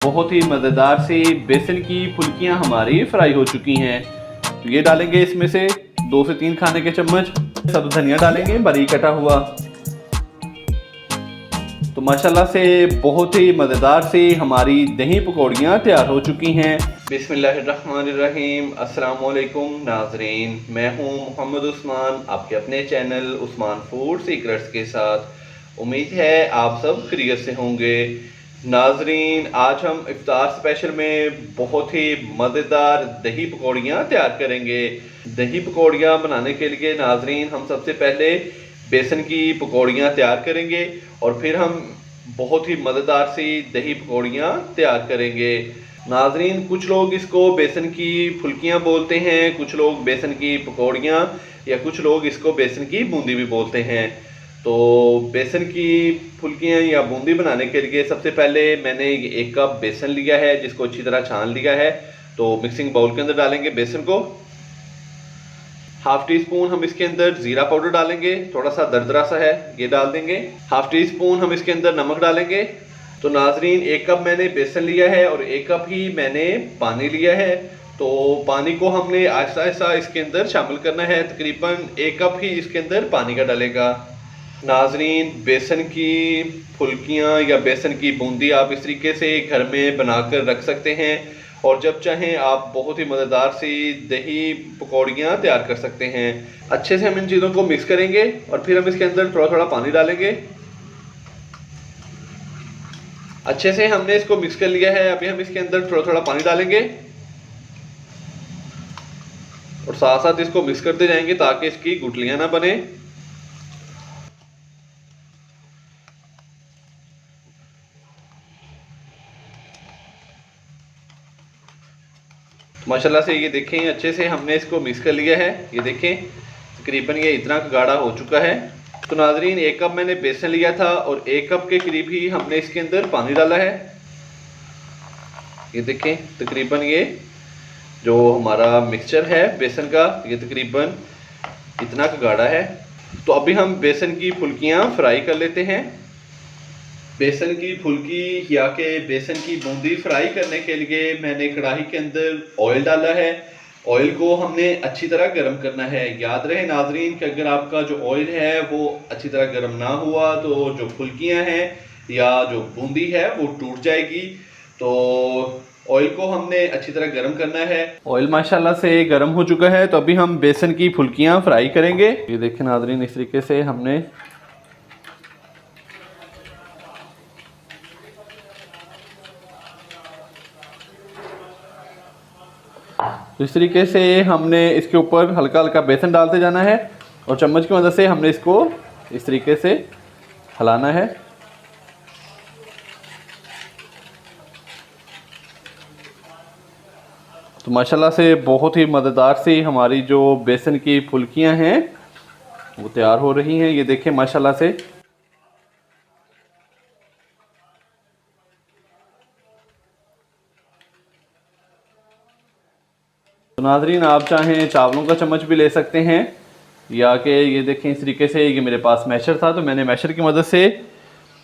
बहुत ही मज़ेदार सी बेसन की फुल्कियाँ हमारी फ्राई हो चुकी हैं। तो ये डालेंगे इसमें से 2 से 3 खाने के चम्मच। सब धनिया डालेंगे बारीक कटा हुआ। तो माशाल्लाह से बहुत ही मज़ेदार सी हमारी दही पकौड़ियाँ तैयार हो चुकी हैं। बिस्मिल्लाहिर्रहमानिर्रहीम। अस्सलाम वालेकुम नाज़रीन, मैं हूँ मोहम्मद उस्मान, आपके अपने चैनल उस्मान फूड सीक्रेट्स के साथ। उम्मीद है आप सब खैरियत से होंगे। नाज़रीन, आज हम इफ्तार स्पेशल में बहुत ही मज़ेदार दही पकौड़ियाँ तैयार करेंगे। दही पकौड़ियाँ बनाने के लिए नाज़रीन हम सबसे पहले बेसन की पकौड़ियाँ तैयार करेंगे और फिर हम बहुत ही मज़ेदार सी दही पकौड़ियाँ तैयार करेंगे। नाज़रीन, कुछ लोग इसको बेसन की फुल्कियाँ बोलते हैं, कुछ लोग बेसन की पकौड़ियाँ या कुछ लोग इसको बेसन की बूंदी भी बोलते हैं। तो बेसन की फुल्कियाँ या बूंदी बनाने के लिए सबसे पहले मैंने 1 कप बेसन लिया है जिसको अच्छी तरह छान लिया है। तो मिक्सिंग बाउल के अंदर डालेंगे बेसन को। हाफ टी स्पून हम इसके अंदर जीरा पाउडर डालेंगे, थोड़ा सा दरदरा सा है, ये डाल देंगे। हाफ टी स्पून हम इसके अंदर नमक डालेंगे। तो नाजरीन, 1 कप मैंने बेसन लिया है और 1 कप ही मैंने पानी लिया है। तो पानी को हमने आहिस्ता आहिस्ता इसके अंदर शामिल करना है। तकरीबन 1 कप ही इसके अंदर पानी का डलेगा। नाजरीन, बेसन की फुल्कियाँ या बेसन की बूंदी आप इस तरीके से घर में बनाकर रख सकते हैं और जब चाहें आप बहुत ही मज़ेदार सी दही पकौड़ियाँ तैयार कर सकते हैं। अच्छे से हम इन चीज़ों को मिक्स करेंगे और फिर हम इसके अंदर थोड़ा थोड़ा पानी डालेंगे। अच्छे से हमने इसको मिक्स कर लिया है। अभी हम इसके अंदर थोड़ा थोड़ा पानी डालेंगे और साथ साथ इसको मिक्स करते जाएंगे ताकि इसकी गुठलियाँ ना बने। माशाल्लाह से ये देखें, अच्छे से हमने इसको मिक्स कर लिया है। ये देखें, तकरीबन ये इतना गाढ़ा हो चुका है। तो नाजरीन, 1 कप मैंने बेसन लिया था और 1 कप के करीब ही हमने इसके अंदर पानी डाला है। ये देखें, तकरीबन ये जो हमारा मिक्सचर है बेसन का, ये तकरीबन इतना गाढ़ा है। तो अभी हम बेसन की फुल्कियाँ फ्राई कर लेते हैं। बेसन की फुल्की या के बेसन की बूंदी फ्राई करने के लिए मैंने कढ़ाई के अंदर ऑयल डाला है। ऑयल को हमने अच्छी तरह गर्म करना है। याद रहे नाजरीन कि अगर आपका जो ऑयल है वो अच्छी तरह गर्म ना हुआ तो जो फुल्कियां हैं या जो बूंदी है वो टूट जाएगी। तो ऑयल को हमने अच्छी तरह गर्म करना है। ऑयल माशाल्लाह से गर्म हो चुका है। तो अभी हम बेसन की फुल्कियां फ्राई करेंगे। ये देखिए नाजरीन, इस तरीके से हमने तो इस तरीके से हमने इसके ऊपर हल्का हल्का बेसन डालते जाना है और चम्मच की मदद से हमने इसको इस तरीके से हिलाना है। तो माशाल्लाह से बहुत ही मज़ेदार सी हमारी जो बेसन की फुल्कियां हैं वो तैयार हो रही हैं। ये देखें माशाल्लाह से। तो नाजरीन, आप चाहें चावलों का चम्मच भी ले सकते हैं या कि ये देखें इस तरीके से, ये मेरे पास मैशर था तो मैंने मैशर की मदद से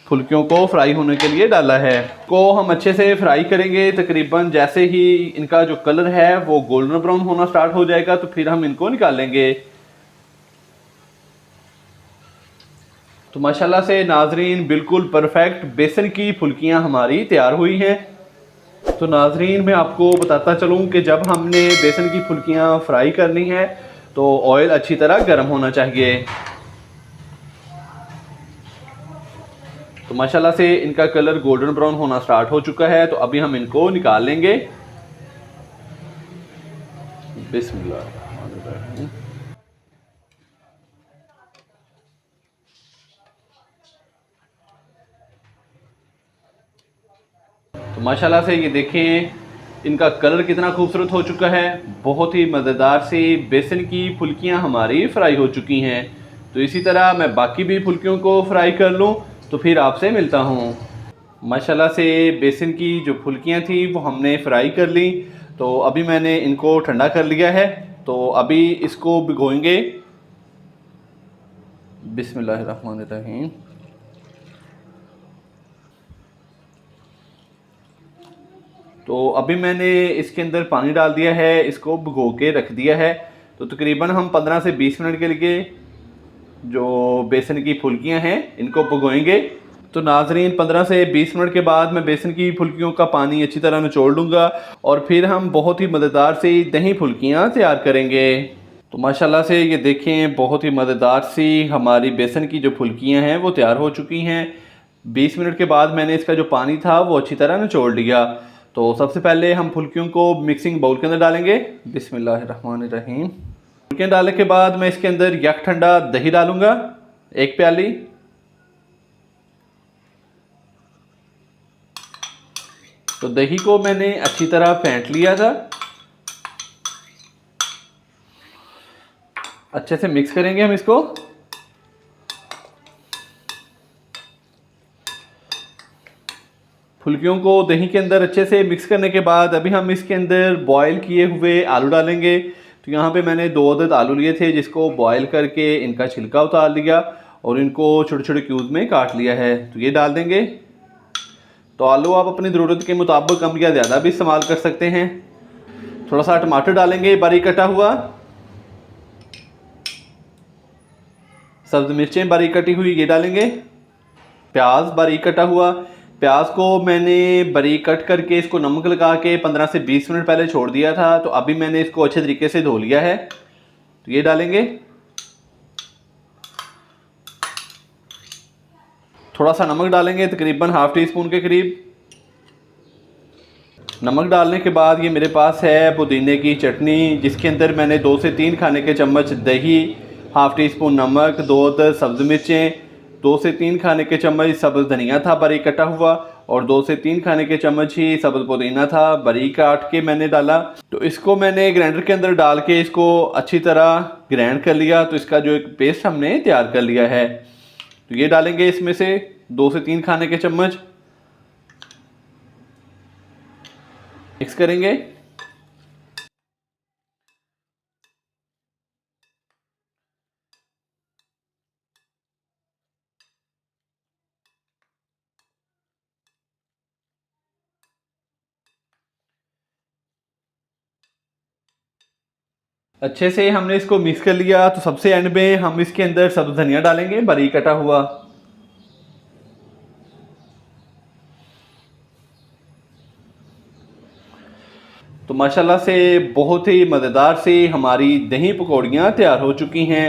फुल्कियों को फ्राई होने के लिए डाला है। को हम अच्छे से फ्राई करेंगे। तकरीबन जैसे ही इनका जो कलर है वो गोल्डन ब्राउन होना स्टार्ट हो जाएगा तो फिर हम इनको निकालेंगे। तो माशाल्लाह से नाजरीन, बिल्कुल परफेक्ट बेसन की फुल्कियां हमारी तैयार हुई हैं। तो नाजरीन, मैं आपको बताता चलूं कि जब हमने बेसन की फुल्कियां फ्राई करनी है तो ऑयल अच्छी तरह गर्म होना चाहिए। तो माशाल्लाह से इनका कलर गोल्डन ब्राउन होना स्टार्ट हो चुका है। तो अभी हम इनको निकाल लेंगे। बिस्मिल्लाह। तो माशाल्लाह से ये देखें इनका कलर कितना खूबसूरत हो चुका है। बहुत ही मज़ेदार सी बेसन की फुल्कियां हमारी फ्राई हो चुकी हैं। तो इसी तरह मैं बाकी भी फुल्कियों को फ्राई कर लूं तो फिर आपसे मिलता हूं। माशाल्लाह से बेसन की जो फुल्कियां थी वो हमने फ्राई कर ली। तो अभी मैंने इनको ठंडा कर लिया है। तो अभी इसको भिगोएंगे। बिस्मिल्लाहिर्रहमानिर्रहीम। तो अभी मैंने इसके अंदर पानी डाल दिया है, इसको भिगो के रख दिया है। तो तकरीबन हम 15 से 20 मिनट के लिए जो बेसन की फुल्कियां हैं इनको भिगोएंगे। तो नाजरीन 15 से 20 मिनट के बाद मैं बेसन की फुल्कियों का पानी अच्छी तरह निचोड़ लूँगा और फिर हम बहुत ही मज़ेदार सी दही फुल्कियाँ तैयार करेंगे। तो माशाल्लाह से ये देखें, बहुत ही मज़ेदार सी हमारी बेसन की जो फुल्कियाँ हैं वो तैयार हो चुकी हैं। 20 मिनट के बाद मैंने इसका जो पानी था वो अच्छी तरह निचोड़ लिया। तो सबसे पहले हम फुल्कियों को मिक्सिंग बाउल के अंदर डालेंगे। बिस्मिल्लाहिर्रहमानिर्रहीम। फुल्कियाँ डालने के बाद मैं इसके अंदर यक ठंडा दही डालूँगा, 1 प्याली। तो दही को मैंने अच्छी तरह फेंट लिया था। अच्छे से मिक्स करेंगे हम इसको। फुल्कियों को दही के अंदर अच्छे से मिक्स करने के बाद अभी हम इसके अंदर बॉयल किए हुए आलू डालेंगे। तो यहाँ पे मैंने 2 अदद आलू लिए थे जिसको बॉयल करके इनका छिलका उतार लिया और इनको छोटे छोटे क्यूब में काट लिया है। तो ये डाल देंगे। तो आलू आप अपनी ज़रूरत के मुताबिक कम या ज़्यादा भी इस्तेमाल कर सकते हैं। थोड़ा सा टमाटर डालेंगे बारीक कटा हुआ, सब्ज़ मिर्चें बारीक कटी हुई ये डालेंगे, प्याज बारीक कटा हुआ। प्याज को मैंने बारीक कट करके इसको नमक लगा के 15 से 20 मिनट पहले छोड़ दिया था। तो अभी मैंने इसको अच्छे तरीके से धो लिया है। तो ये डालेंगे। थोड़ा सा नमक डालेंगे, तकरीबन ½ टी स्पून के करीब। नमक डालने के बाद ये मेरे पास है पुदीने की चटनी, जिसके अंदर मैंने 2 से 3 खाने के चम्मच दही, ½ टी स्पून नमक, 2 अदद सब्ज़ मिर्चें, 2 से 3 खाने के चम्मच सब्ज़ धनिया था बारीक कटा हुआ और 2 से 3 खाने के चम्मच ही सब्ज़ पुदीना था बारीक काट के मैंने डाला। तो इसको मैंने ग्राइंडर के अंदर डाल के इसको अच्छी तरह ग्राइंड कर लिया। तो इसका जो एक पेस्ट हमने तैयार कर लिया है। तो ये डालेंगे इसमें से 2 से 3 खाने के चम्मच, मिक्स करेंगे। अच्छे से हमने इसको मिक्स कर लिया। तो सबसे एंड में हम इसके अंदर सब्ज़ धनिया डालेंगे बारीक कटा हुआ। तो माशाल्लाह से बहुत ही मज़ेदार सी हमारी दही पकौड़ियाँ तैयार हो चुकी हैं।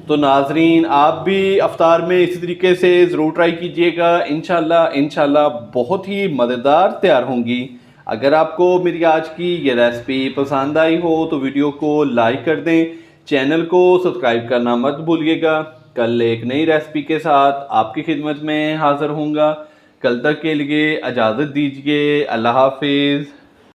तो नाजरीन आप भी अफ्तार में इसी तरीके से ज़रूर ट्राई कीजिएगा। इंशाल्लाह बहुत ही मज़ेदार तैयार होंगी। अगर आपको मेरी आज की ये रेसिपी पसंद आई हो तो वीडियो को लाइक कर दें, चैनल को सब्सक्राइब करना मत भूलिएगा। कल एक नई रेसिपी के साथ आपकी खिदमत में हाज़िर होऊंगा। कल तक के लिए इजाज़त दीजिए। अल्लाह हाफिज़।